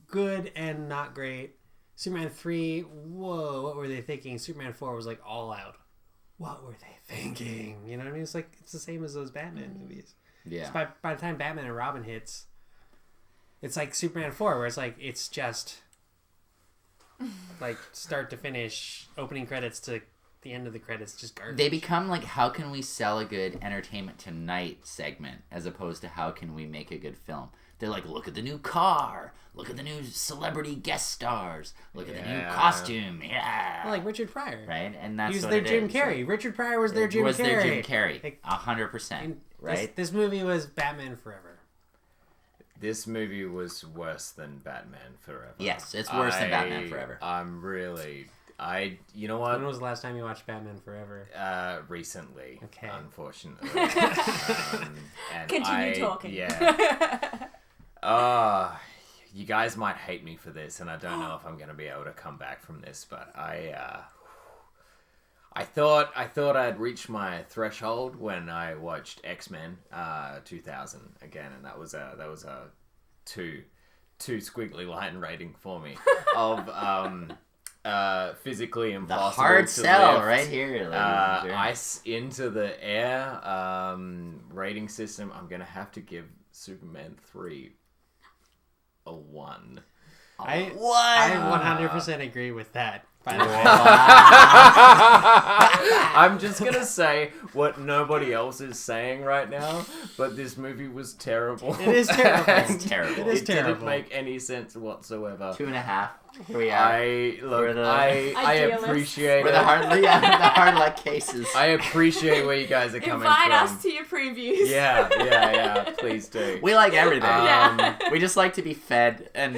[SPEAKER 4] good and not great. Superman 3, whoa, what were they thinking? Superman 4 was like all out. What were they thinking? You know what I mean? It's like, it's the same as those Batman movies.
[SPEAKER 1] Yeah.
[SPEAKER 4] So by the time Batman and Robin hits, it's like Superman 4, where it's like, it's just like start to finish, opening credits to the end of the credits just garbage.
[SPEAKER 1] They become like, how can we sell a good Entertainment Tonight segment as opposed to how can we make a good film? They're like, look at the new car, look at the new celebrity guest stars, look at the new costume,
[SPEAKER 4] Well, like Richard Pryor,
[SPEAKER 1] right? And that's
[SPEAKER 4] he was
[SPEAKER 1] what
[SPEAKER 4] their
[SPEAKER 1] it
[SPEAKER 4] Jim
[SPEAKER 1] is.
[SPEAKER 4] Carrey.
[SPEAKER 1] Like,
[SPEAKER 4] Richard Pryor was their Jim Carrey.
[SPEAKER 1] Was their Jim Carrey, 100%, right?
[SPEAKER 4] This movie was Batman Forever.
[SPEAKER 2] This movie was worse than Batman Forever.
[SPEAKER 1] Yes, it's worse than Batman Forever.
[SPEAKER 2] You know what?
[SPEAKER 4] When was the last time you watched Batman Forever?
[SPEAKER 2] Recently.
[SPEAKER 4] Okay.
[SPEAKER 2] Unfortunately.
[SPEAKER 3] Continue talking.
[SPEAKER 2] Yeah. You guys might hate me for this, and I don't know if I'm going to be able to come back from this, but I thought I'd reached my threshold when I watched X-Men 2000 again, and that was a two squiggly line rating for me of physically impossible.
[SPEAKER 1] The hard
[SPEAKER 2] to
[SPEAKER 1] sell
[SPEAKER 2] lift,
[SPEAKER 1] right here. Ladies and gentlemen.
[SPEAKER 2] Ice into the air rating system. I'm gonna have to give Superman 3 a 1.
[SPEAKER 4] I 100% agree with that. By the way.
[SPEAKER 2] I'm just gonna say what nobody else is saying right now, but this movie was terrible.
[SPEAKER 4] It is terrible.
[SPEAKER 1] It's terrible.
[SPEAKER 4] It is terrible.
[SPEAKER 2] Didn't make any sense whatsoever.
[SPEAKER 1] 2.5. Here we are.
[SPEAKER 2] I appreciate
[SPEAKER 1] We're the hard luck cases.
[SPEAKER 2] I appreciate where you guys are coming
[SPEAKER 3] Invite
[SPEAKER 2] from.
[SPEAKER 3] us to your previews.
[SPEAKER 2] Yeah, please do.
[SPEAKER 1] We like everything.
[SPEAKER 3] Yeah.
[SPEAKER 1] We just like to be fed and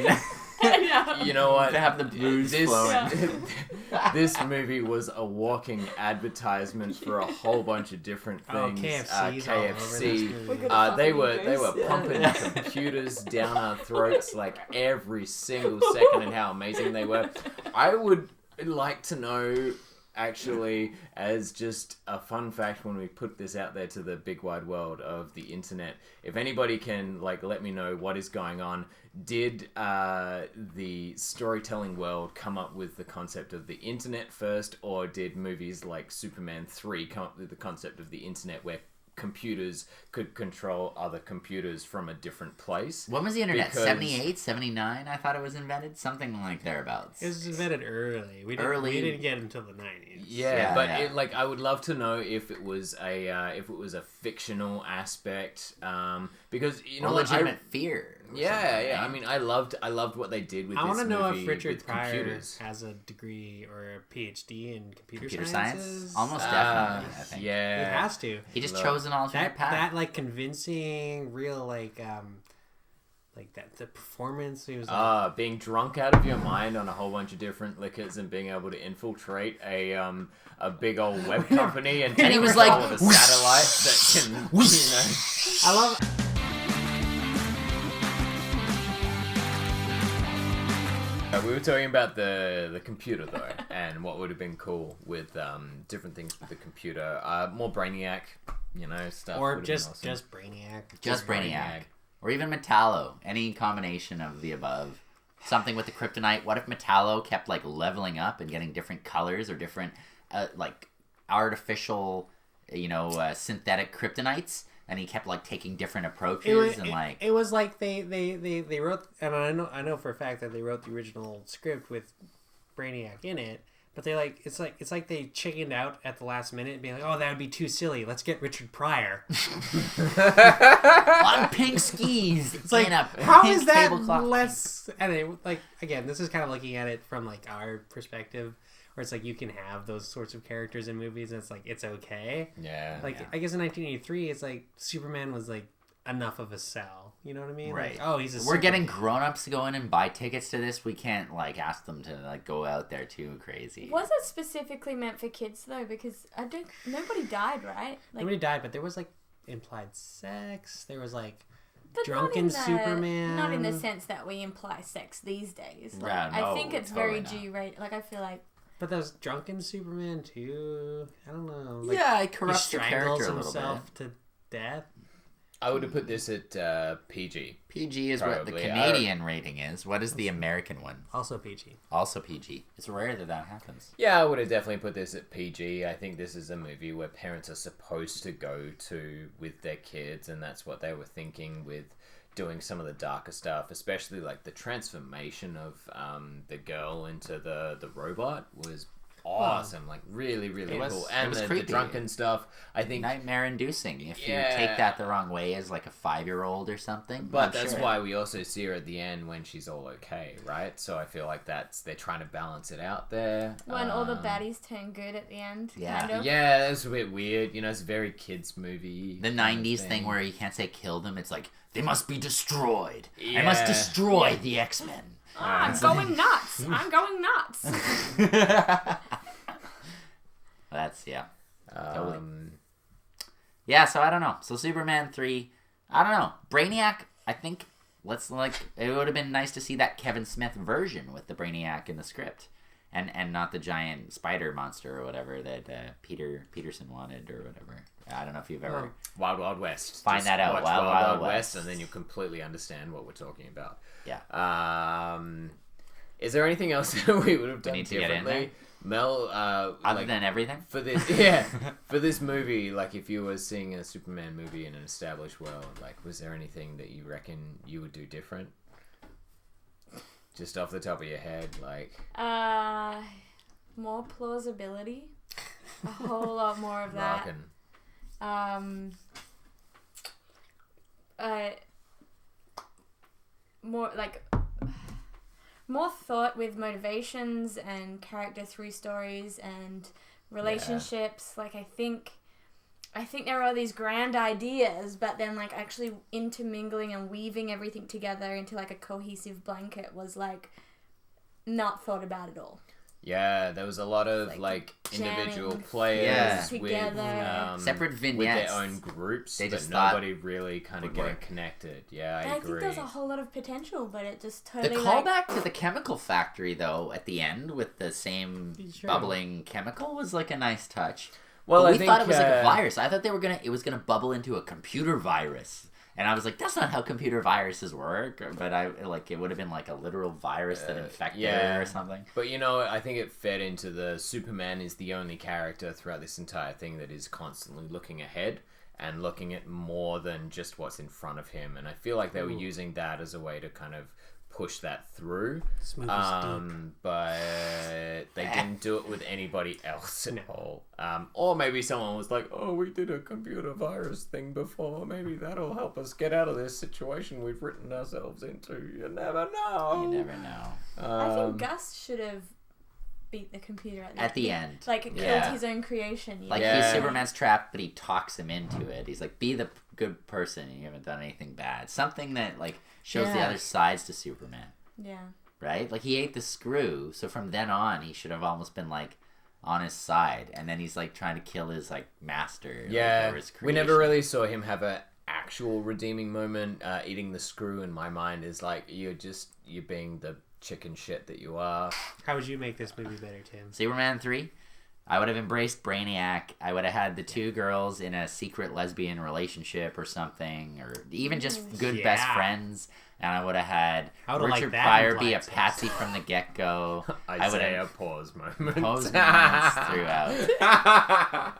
[SPEAKER 2] You know what?
[SPEAKER 1] to have the booze flowing.
[SPEAKER 2] This movie was a walking advertisement for a whole bunch of different things.
[SPEAKER 4] KFC.
[SPEAKER 2] They were pumping computers down our throats like every single second, and how amazing they were. I would like to know, actually, as just a fun fact, when we put this out there to the big wide world of the internet, if anybody can let me know what is going on. Did the storytelling world come up with the concept of the internet first, or did movies like Superman 3 come up with the concept of the internet where computers could control other computers from a different place?
[SPEAKER 1] When was the internet? 78, 79? I thought it was invented. Something like thereabouts.
[SPEAKER 4] It was invented early. We didn't get it until the 90s.
[SPEAKER 2] Yeah, but I would love to know if it was a fictional aspect, because
[SPEAKER 1] legitimate fear.
[SPEAKER 2] Yeah. I mean, I loved what they did with this movie. I want to know if Richard Pryor
[SPEAKER 4] has a degree or a PhD in computer
[SPEAKER 1] science. Almost definitely, I think.
[SPEAKER 2] Yeah,
[SPEAKER 4] he has to.
[SPEAKER 1] He just chose an alternate path.
[SPEAKER 4] That convincing, real the performance. He was
[SPEAKER 2] being drunk out of your mind on a whole bunch of different liquors and being able to infiltrate a big old web company and
[SPEAKER 1] he was like
[SPEAKER 2] a satellite that can
[SPEAKER 4] I love.
[SPEAKER 2] We were talking about the computer though, and what would have been cool with different things with the computer. More Brainiac, stuff.
[SPEAKER 4] Or just Brainiac.
[SPEAKER 1] Just Brainiac. Or even Metallo. Any combination of the above. Something with the kryptonite. What if Metallo kept leveling up and getting different colors or different artificial, synthetic kryptonites? And he kept taking different approaches
[SPEAKER 4] It was like they wrote, and I know for a fact that they wrote the original script with Brainiac in it, but it's like they chickened out at the last minute, being like, oh, that would be too silly. Let's get Richard Pryor
[SPEAKER 1] on pink skis.
[SPEAKER 4] It's like, how is that less? And again, this is kind of looking at it from our perspective. Where it's you can have those sorts of characters in movies and it's okay.
[SPEAKER 2] Yeah.
[SPEAKER 4] I guess in 1983 it's Superman was enough of a sell. You know what I mean?
[SPEAKER 1] Right.
[SPEAKER 4] We're
[SPEAKER 1] getting grown-ups to go in and buy tickets to this. We can't ask them to go out there too crazy.
[SPEAKER 3] Was it specifically meant for kids though? Because nobody died, right?
[SPEAKER 4] Nobody died, but there was implied sex. There was
[SPEAKER 3] but
[SPEAKER 4] drunken Superman.
[SPEAKER 3] Not in the sense that we imply sex these days.
[SPEAKER 1] I
[SPEAKER 3] think it's very G-rated. I feel like.
[SPEAKER 4] But that was drunken Superman too. I don't know.
[SPEAKER 1] It corrupts the character a little bit.
[SPEAKER 4] To death.
[SPEAKER 2] I would have put this at PG.
[SPEAKER 1] PG is probably what the Canadian rating is. What is the American one?
[SPEAKER 4] Also PG.
[SPEAKER 1] Also PG. It's rare that happens.
[SPEAKER 2] Yeah, I would have definitely put this at PG. I think this is a movie where parents are supposed to go to with their kids, and that's what they were thinking with doing some of the darker stuff, especially the transformation of the girl into the robot was awesome. Like really, really cool. And the drunken stuff, I think
[SPEAKER 1] nightmare-inducing if you take that the wrong way as like a 5-year-old or something.
[SPEAKER 2] But that's why we also see her at the end when she's all okay, right? So I feel like they're trying to balance it out there.
[SPEAKER 3] When all the baddies turn good at the end.
[SPEAKER 1] Yeah,
[SPEAKER 3] kind of.
[SPEAKER 2] Yeah, that's a bit weird. You know, it's a very kids movie.
[SPEAKER 1] The 90s thing where you can't say kill them. It's like they must be destroyed. I must destroy the X-Men.
[SPEAKER 3] I'm going nuts. I'm going nuts.
[SPEAKER 1] That's, totally. Yeah, so I don't know. So Superman 3, I don't know. Brainiac, I think, it would have been nice to see that Kevin Smith version with the Brainiac in the script. And not the giant spider monster or whatever that Peterson wanted or whatever. I don't know if you've ever...
[SPEAKER 2] Wild Wild West.
[SPEAKER 1] Find that out. Wild West.
[SPEAKER 2] And then you'll completely understand what we're talking about.
[SPEAKER 1] Yeah.
[SPEAKER 2] Is there anything else that we would have done differently? Mel,
[SPEAKER 1] other than everything?
[SPEAKER 2] For this movie, like if you were seeing a Superman movie in an established world, like was there anything that you reckon you would do different? Just off the top of your head, like...
[SPEAKER 3] more plausibility. A whole lot more of that. More thought with motivations and character through stories and relationships. Like I think there are these grand ideas, but then like actually intermingling and weaving everything together into like a cohesive blanket was like not thought about at all.
[SPEAKER 2] Yeah, there was a lot of like individual players with
[SPEAKER 1] separate vignettes
[SPEAKER 2] with their own groups, but nobody really kind of getting connected. Yeah, I agree.
[SPEAKER 3] think there's a whole lot of potential, but it just totally...
[SPEAKER 1] The callback to the chemical factory, though, at the end with the same bubbling chemical was like a nice touch. Well, I thought it was like a virus. I thought it was gonna bubble into a computer virus. And I was like, that's not how computer viruses work. But it would have been like a literal virus that infected her or something.
[SPEAKER 2] But I think it fed into the Superman is the only character throughout this entire thing that is constantly looking ahead and looking at more than just what's in front of him. And I feel like they were using that as a way to kind of push that through. But they didn't do it with anybody else at all. Or maybe someone was like, oh, we did a computer virus thing before. Maybe that'll help us get out of this situation we've written ourselves into. You never know.
[SPEAKER 1] You never know.
[SPEAKER 3] I think Gus should have beat the computer at the end. Like, killed his own creation.
[SPEAKER 1] He's Superman's trap, but he talks him into it. He's like, be the good person. You haven't done anything bad. Something that, like, shows the other sides to Superman. Yeah. Right? Like, he ate the screw, so from then on, he should have almost been, like, on his side. And then he's, like, trying to kill his, like, master.
[SPEAKER 2] Yeah.
[SPEAKER 1] Or his creation.
[SPEAKER 2] We never really saw him have a actual redeeming moment. Eating the screw, in my mind, is like, you're being the chicken shit that you are.
[SPEAKER 4] How would you make this movie better, Tim?
[SPEAKER 1] Superman 3? I would have embraced Brainiac. I would have had the two girls in a secret lesbian relationship or something, or even just good best friends. And I would have had Richard Pryor be a patsy from the get-go.
[SPEAKER 2] I would have pause moments.
[SPEAKER 1] Pause moments throughout.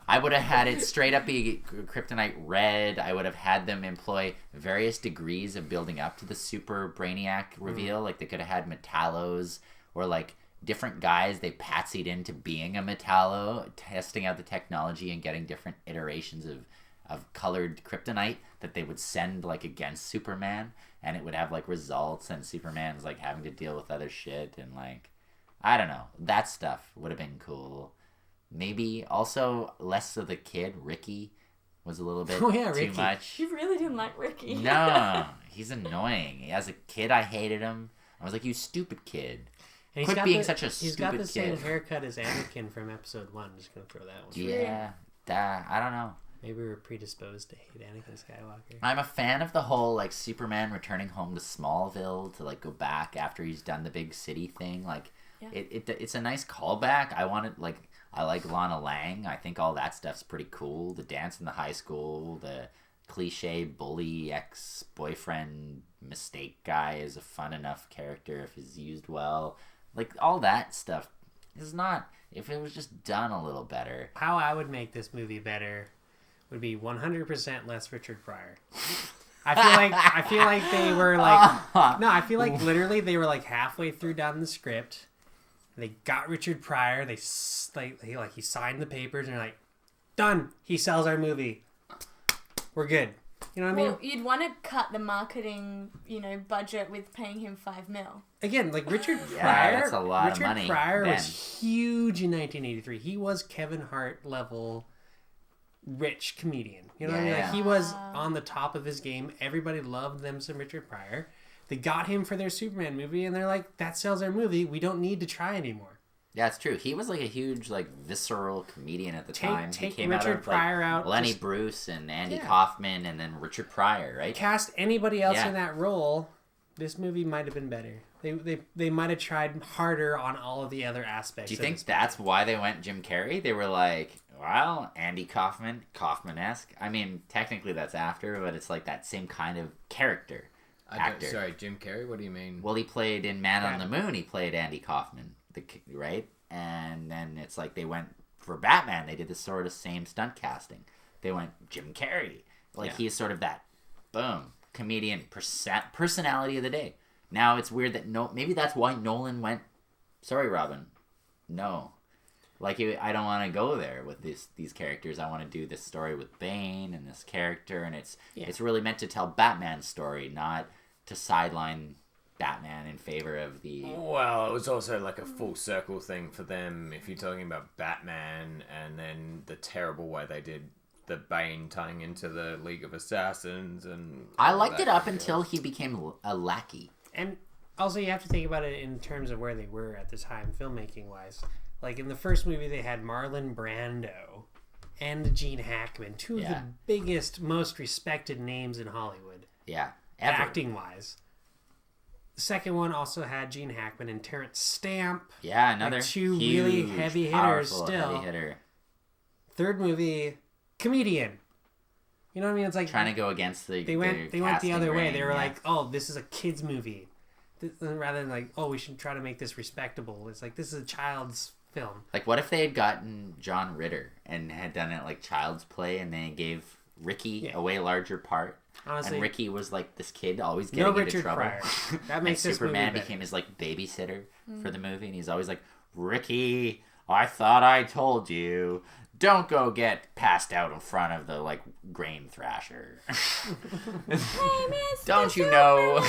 [SPEAKER 1] I would have had it straight up be Kryptonite Red. I would have had them employ various degrees of building up to the super Brainiac reveal. Like they could have had Metallos or like different guys they patsied into being a Metallo, testing out the technology and getting different iterations of colored kryptonite that they would send like against Superman, and it would have like results, and Superman's like having to deal with other shit, and like I don't know, that stuff would have been cool. Maybe also less of the kid. Ricky was a little bit too much.
[SPEAKER 3] You really didn't like Ricky.
[SPEAKER 1] No, he's annoying. As a kid, I hated him. I was like, you stupid kid.
[SPEAKER 4] And
[SPEAKER 1] quit being such a
[SPEAKER 4] he's
[SPEAKER 1] stupid kid.
[SPEAKER 4] He's got the same haircut as Anakin from episode 1. I'm just going to throw that one.
[SPEAKER 1] Yeah, I don't know.
[SPEAKER 4] Maybe we were predisposed to hate Anakin Skywalker.
[SPEAKER 1] I'm a fan of the whole, like, Superman returning home to Smallville to, like, go back after he's done the big city thing. Like, it's a nice callback. I like Lana Lang. I think all that stuff's pretty cool. The dance in the high school, the cliche bully ex-boyfriend mistake guy is a fun enough character if he's used well. Like, all that stuff is not... If it was just done a little better.
[SPEAKER 4] How I would make this movie better would be 100% less Richard Pryor. I feel like they were like... No, I feel like literally they were like halfway through down the script. and they got Richard Pryor. He signed the papers, and they're like, done. He sells our movie. We're good. You know what I mean?
[SPEAKER 3] Well, you'd want to cut the marketing, budget with paying him $5 million.
[SPEAKER 4] Again, like Richard Pryor.
[SPEAKER 1] Yeah, that's a lot of money.
[SPEAKER 4] Richard Pryor
[SPEAKER 1] then.
[SPEAKER 4] was huge in 1983. He was Kevin Hart level rich comedian. You know what I mean? Like, he was on the top of his game. Everybody loved them some Richard Pryor. They got him for their Superman movie, and they're like, that sells our movie. We don't need to try anymore.
[SPEAKER 1] Yeah, it's true. He was like a huge, like, visceral comedian at the time.
[SPEAKER 4] Take
[SPEAKER 1] he came
[SPEAKER 4] Richard
[SPEAKER 1] out of,
[SPEAKER 4] Pryor
[SPEAKER 1] like,
[SPEAKER 4] out.
[SPEAKER 1] Lenny Bruce and Andy Kaufman, and then Richard Pryor, right?
[SPEAKER 4] Cast anybody else in that role, this movie might have been better. They might have tried harder on all of the other aspects.
[SPEAKER 1] Do you think that's why they went Jim Carrey? They were like, well, Andy Kaufman, Kaufman-esque. I mean, technically that's after, but it's like that same kind of character. Actor.
[SPEAKER 2] Sorry, Jim Carrey? What do you mean?
[SPEAKER 1] Well, he played in Man on the Moon. He played Andy Kaufman, right? And then it's like they went for Batman. They did the sort of same stunt casting. They went Jim Carrey. Like, he's sort of that, boom, comedian personality of the day. Now it's weird that maybe that's why Nolan went, sorry, Robin, no. Like, I don't want to go there with these characters. I want to do this story with Bane and this character, and it's really meant to tell Batman's story, not to sideline Batman in favor of the...
[SPEAKER 2] Well, it was also like a full circle thing for them. If you're talking about Batman and then the terrible way they did the Bane tying into the League of Assassins, and
[SPEAKER 1] I liked it up until he became a lackey.
[SPEAKER 4] And also, you have to think about it in terms of where they were at the time, filmmaking-wise. Like, in the first movie, they had Marlon Brando and Gene Hackman, two of the biggest, most respected names in Hollywood.
[SPEAKER 1] Yeah.
[SPEAKER 4] Acting-wise. The second one also had Gene Hackman and Terrence Stamp.
[SPEAKER 1] Yeah, another
[SPEAKER 4] like two
[SPEAKER 1] huge,
[SPEAKER 4] really heavy hitters still.
[SPEAKER 1] Heavy hitter.
[SPEAKER 4] Third movie, comedian. You know what I mean? It's like
[SPEAKER 1] trying to go against the
[SPEAKER 4] they went the other way. They were like, oh, this is a kid's movie, rather than like, oh, we should try to make this respectable. It's like, this is a child's film.
[SPEAKER 1] Like, what if they had gotten John Ritter and had done it like Child's Play, and then gave Ricky a way larger part? Honestly, and Ricky was like this kid always getting into trouble.
[SPEAKER 4] Pryor. That makes
[SPEAKER 1] and
[SPEAKER 4] this
[SPEAKER 1] Superman
[SPEAKER 4] movie
[SPEAKER 1] became his like babysitter for the movie, and he's always like, Ricky, I thought I told you, don't go get passed out in front of the like grain thrasher.
[SPEAKER 3] Hey, Mr.
[SPEAKER 1] Don't you know?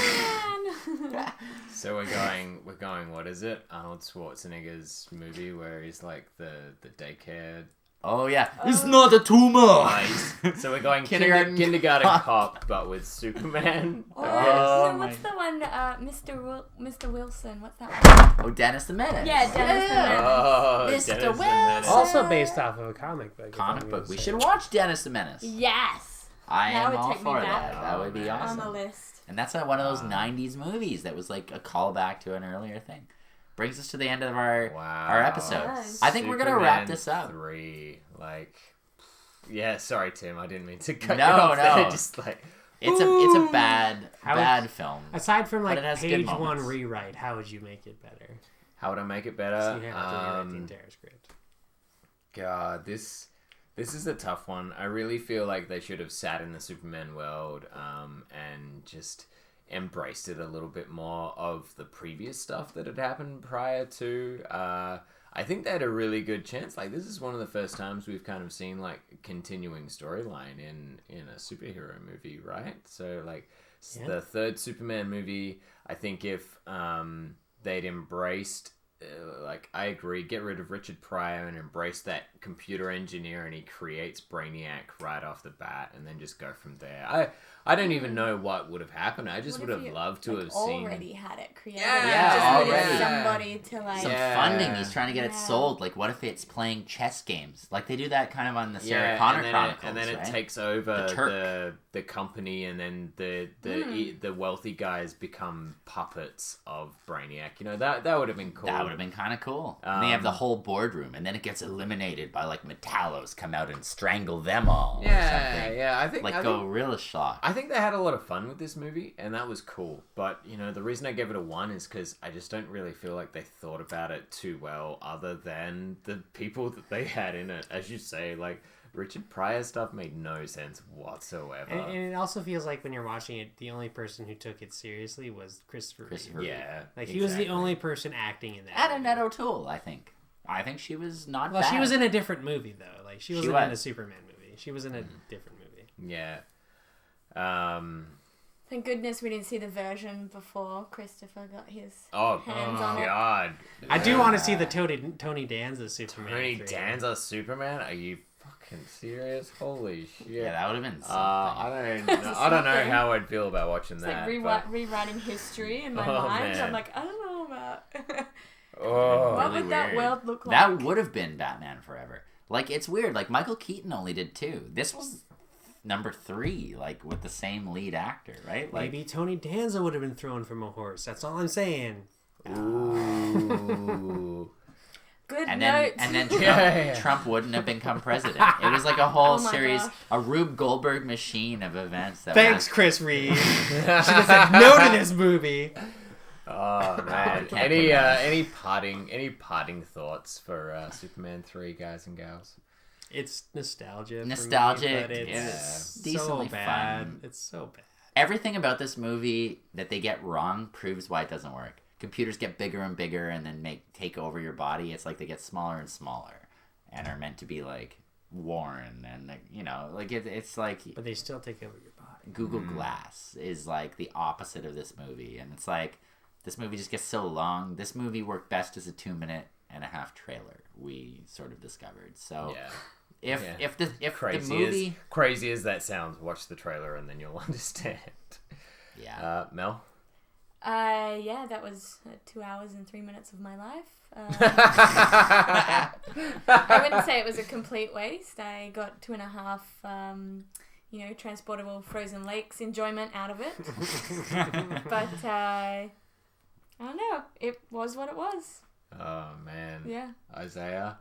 [SPEAKER 2] So we're going. What is it? Arnold Schwarzenegger's movie where he's like the daycare.
[SPEAKER 1] Oh yeah, it's not a tumor.
[SPEAKER 2] Nice. So we're going kindergarten cop, but with Superman.
[SPEAKER 3] What's the one? Mr. Wilson. What's that one?
[SPEAKER 1] Oh, Dennis the Menace.
[SPEAKER 3] Yeah, Dennis the Menace.
[SPEAKER 2] Oh,
[SPEAKER 1] Mr.
[SPEAKER 2] Dennis the
[SPEAKER 1] Wilson.
[SPEAKER 2] Menace.
[SPEAKER 4] Also based off of a comic book.
[SPEAKER 1] We should watch Dennis the Menace.
[SPEAKER 3] Yes.
[SPEAKER 1] I
[SPEAKER 3] That
[SPEAKER 1] am
[SPEAKER 3] would
[SPEAKER 1] all
[SPEAKER 3] take me
[SPEAKER 1] for
[SPEAKER 3] back.
[SPEAKER 1] that. That would be awesome.
[SPEAKER 3] On the list.
[SPEAKER 1] And that's one of those 90s movies that was like a callback to an earlier thing. Brings us to the end of our episode.
[SPEAKER 3] Yes.
[SPEAKER 1] I think we're going to wrap this up.
[SPEAKER 2] 3, yeah, sorry Tim, I didn't mean to cut
[SPEAKER 1] No,
[SPEAKER 2] you off
[SPEAKER 1] no.
[SPEAKER 2] there. Just like
[SPEAKER 1] It's a bad film.
[SPEAKER 4] Aside from
[SPEAKER 1] But
[SPEAKER 4] like
[SPEAKER 1] it has good
[SPEAKER 4] page one
[SPEAKER 1] moments.
[SPEAKER 4] rewrite, how would you make it better?
[SPEAKER 2] how would I make it better?
[SPEAKER 4] So you have to rewrite the entire script.
[SPEAKER 2] God, this is a tough one. I really feel like they should have sat in the Superman world and just embraced it a little bit more of the previous stuff that had happened prior to. I think they had a really good chance. Like, this is one of the first times we've kind of seen like a continuing storyline in a superhero movie, right? So like the third Superman movie, I think if they'd embraced I agree, get rid of Richard Pryor and embrace that computer engineer, and he creates Brainiac right off the bat, and then just go from there. I don't even know what would have happened. I just would have loved to have seen.
[SPEAKER 3] Already had it created.
[SPEAKER 1] Yeah,
[SPEAKER 3] just
[SPEAKER 1] already.
[SPEAKER 3] needed somebody to like.
[SPEAKER 1] Some funding. He's trying to get it sold. Like, what if it's playing chess games? Like, they do that kind of on the Sarah Connor Chronicles,
[SPEAKER 2] and then
[SPEAKER 1] right?
[SPEAKER 2] it takes over
[SPEAKER 1] The
[SPEAKER 2] the company, and then the wealthy guys become puppets of Brainiac. You know, that would have been cool.
[SPEAKER 1] That would have been kind of cool. And they have the whole boardroom, and then it gets eliminated by like Metallos come out and strangle them all. Or something.
[SPEAKER 2] I think
[SPEAKER 1] real shock.
[SPEAKER 2] I think they had a lot of fun with this movie, and that was cool. But, you know, the reason I gave it a 1 is because I just don't really feel like they thought about it too well, other than the people that they had in it. As you say, like, Richard Pryor stuff made no sense whatsoever.
[SPEAKER 4] And it also feels like when you're watching it, the only person who took it seriously was Christopher Reeve.
[SPEAKER 2] Yeah.
[SPEAKER 4] Like, he was the only person acting in that.
[SPEAKER 1] And Annette O'Toole, I think. I think she was not bad.
[SPEAKER 4] Well, she was in a different movie, though. Like, she wasn't in a Superman movie. She was in a different movie.
[SPEAKER 2] Yeah.
[SPEAKER 3] Thank goodness we didn't see the version before Christopher got his hands on
[SPEAKER 2] God.
[SPEAKER 3] it.
[SPEAKER 4] I do want to see the Tony Danza Superman.
[SPEAKER 2] Tony Danza Superman? Are you fucking serious? Holy shit.
[SPEAKER 1] Yeah, that would have been something.
[SPEAKER 2] I don't know how I'd feel about watching
[SPEAKER 3] It's
[SPEAKER 2] that.
[SPEAKER 3] like rewriting history in my mind.
[SPEAKER 2] Man.
[SPEAKER 3] I'm like, I don't know about...
[SPEAKER 2] what
[SPEAKER 3] really would that world look like?
[SPEAKER 1] That would have been Batman Forever. Like, it's weird. Like, Michael Keaton only did 2. This was number 3, like, with the same lead actor, right? Like,
[SPEAKER 4] maybe Tony Danza would have been thrown from a horse. That's all I'm saying.
[SPEAKER 2] Ooh.
[SPEAKER 3] Good
[SPEAKER 1] and
[SPEAKER 3] note.
[SPEAKER 1] then Trump wouldn't have become president. It was like a whole series, a Rube Goldberg machine of events.
[SPEAKER 4] Thanks, Chris Reeve. Should have said no to this movie.
[SPEAKER 2] Oh man! Any parting thoughts for Superman 3, guys and gals?
[SPEAKER 4] It's nostalgia.
[SPEAKER 1] Nostalgic.
[SPEAKER 4] For me, but it's
[SPEAKER 1] decently
[SPEAKER 4] so bad.
[SPEAKER 1] fun.
[SPEAKER 4] It's so bad.
[SPEAKER 1] Everything about this movie that they get wrong proves why it doesn't work. Computers get bigger and bigger and then take over your body. It's like they get smaller and smaller and are meant to be like worn and like it's like.
[SPEAKER 4] But they still take over your body.
[SPEAKER 1] Google Glass is like the opposite of this movie, and it's like this movie just gets so long. This movie worked best as a 2.5-minute trailer. We sort of discovered. So if the movie
[SPEAKER 2] crazy as that sounds, watch the trailer and then you'll understand.
[SPEAKER 1] Yeah.
[SPEAKER 2] Mel.
[SPEAKER 3] Yeah, that was 2 hours and 3 minutes of my life. I wouldn't say it was a complete waste. I got 2.5, transportable frozen lakes enjoyment out of it. But I don't know. It was what it was.
[SPEAKER 2] Oh man.
[SPEAKER 3] Yeah.
[SPEAKER 2] Isaiah.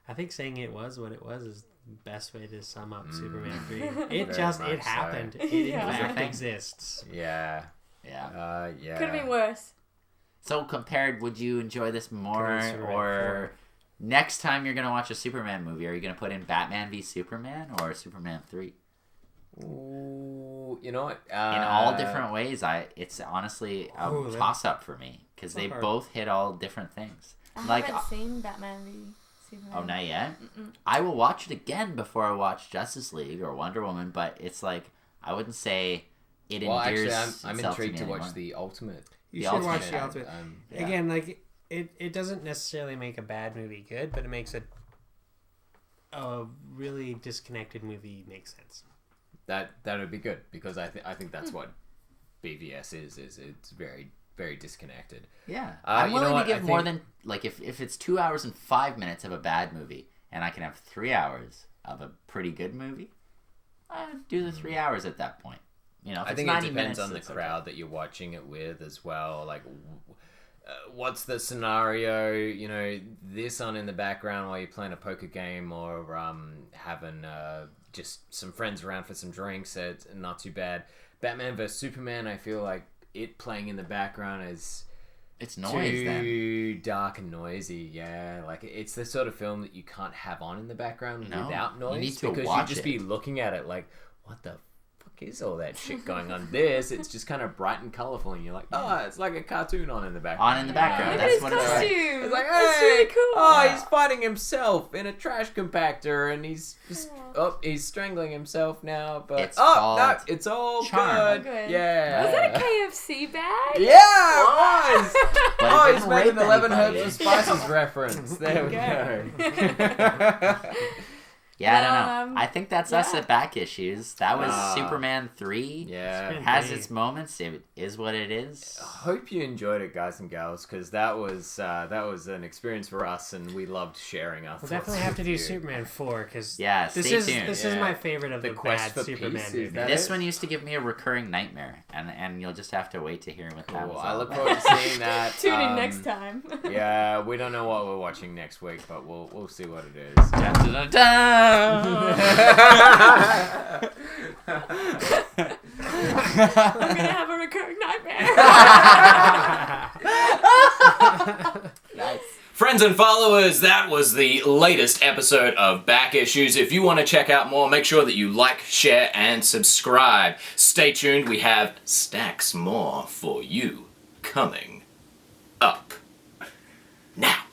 [SPEAKER 4] I think saying it was what it was is the best way to sum up Superman 3. It happened. It in fact exists.
[SPEAKER 2] Yeah.
[SPEAKER 1] Yeah.
[SPEAKER 2] Yeah.
[SPEAKER 3] Could have been worse.
[SPEAKER 1] So compared, would you enjoy this more, or next time you're gonna watch a Superman movie, are you gonna put in Batman v Superman or Superman 3?
[SPEAKER 2] Ooh, you know what?
[SPEAKER 1] In all different ways, it's honestly a toss-up for me because they both hit all different things.
[SPEAKER 3] I haven't seen Batman v Superman.
[SPEAKER 1] Oh, not yet?
[SPEAKER 3] Mm-mm.
[SPEAKER 1] I will watch it again before I watch Justice League or Wonder Woman, but it's like I wouldn't say it endears
[SPEAKER 2] actually, I'm intrigued to watch
[SPEAKER 1] anymore.
[SPEAKER 2] the Ultimate.
[SPEAKER 4] You should watch the Ultimate.
[SPEAKER 1] Yeah.
[SPEAKER 4] Again, like it doesn't necessarily make a bad movie good, but it makes a really disconnected movie make sense.
[SPEAKER 2] That would be good because I think that's what BVS is it's very, very disconnected.
[SPEAKER 1] Yeah. I'm willing to give more than like if it's 2 hours and 5 minutes of a bad movie and I can have 3 hours of a pretty good movie, I'd do the 3 hours at that point. If
[SPEAKER 2] I think it depends on the crowd that you're watching it with as well. Like, what's the scenario? This on in the background while you're playing a poker game or having just some friends around for some drinks. It's not too bad. Batman vs Superman, I feel like it playing in the background is
[SPEAKER 1] it's noise
[SPEAKER 2] too dark and noisy. Yeah, like it's the sort of film that you can't have on in the background without noise,
[SPEAKER 1] you need to
[SPEAKER 2] because
[SPEAKER 1] watch
[SPEAKER 2] you'd just
[SPEAKER 1] it.
[SPEAKER 2] be looking at it like, what the fuck is all that shit going on? It's just kind of bright and colorful, and you're like, oh, it's like a cartoon on in the background.
[SPEAKER 1] That's what it's like.
[SPEAKER 2] It's like, hey,
[SPEAKER 3] that's really cool.
[SPEAKER 2] Oh, he's fighting himself in a trash compactor, and he's strangling himself now. But
[SPEAKER 1] it's
[SPEAKER 2] it's all
[SPEAKER 1] charm.
[SPEAKER 2] good. Yeah.
[SPEAKER 3] Was that a KFC bag?
[SPEAKER 2] Yeah, it was.
[SPEAKER 1] But
[SPEAKER 2] He's made an 11 Herbs and Spices reference. There we go.
[SPEAKER 1] Yeah, I don't know. I think that's us at Back Issues. That was Superman 3.
[SPEAKER 2] Yeah.
[SPEAKER 1] It has its moments. It is what it is.
[SPEAKER 2] I hope you enjoyed it, guys and gals, because that was an experience for us, and we loved sharing our thoughts.
[SPEAKER 4] We'll definitely have to do
[SPEAKER 2] you.
[SPEAKER 4] Superman 4, because
[SPEAKER 1] stay tuned.
[SPEAKER 4] This is my favorite of the
[SPEAKER 2] Quest
[SPEAKER 4] bad
[SPEAKER 2] for
[SPEAKER 4] Superman
[SPEAKER 2] Peace,
[SPEAKER 4] movies.
[SPEAKER 1] This one used to give me a recurring nightmare, and you'll just have to wait to hear what that was.
[SPEAKER 2] I look forward to seeing that.
[SPEAKER 3] Tune in next time.
[SPEAKER 2] Yeah, we don't know what we're watching next week, but we'll see what it is.
[SPEAKER 1] Dun, dun, dun, dun.
[SPEAKER 3] I'm gonna have a recurring nightmare.
[SPEAKER 1] Nice.
[SPEAKER 2] Friends
[SPEAKER 5] Friends and followers, that was the latest episode of Back Issues. If you want to check out more, make sure that you like, share, and subscribe. Stay tuned, we have stacks more for you coming up now.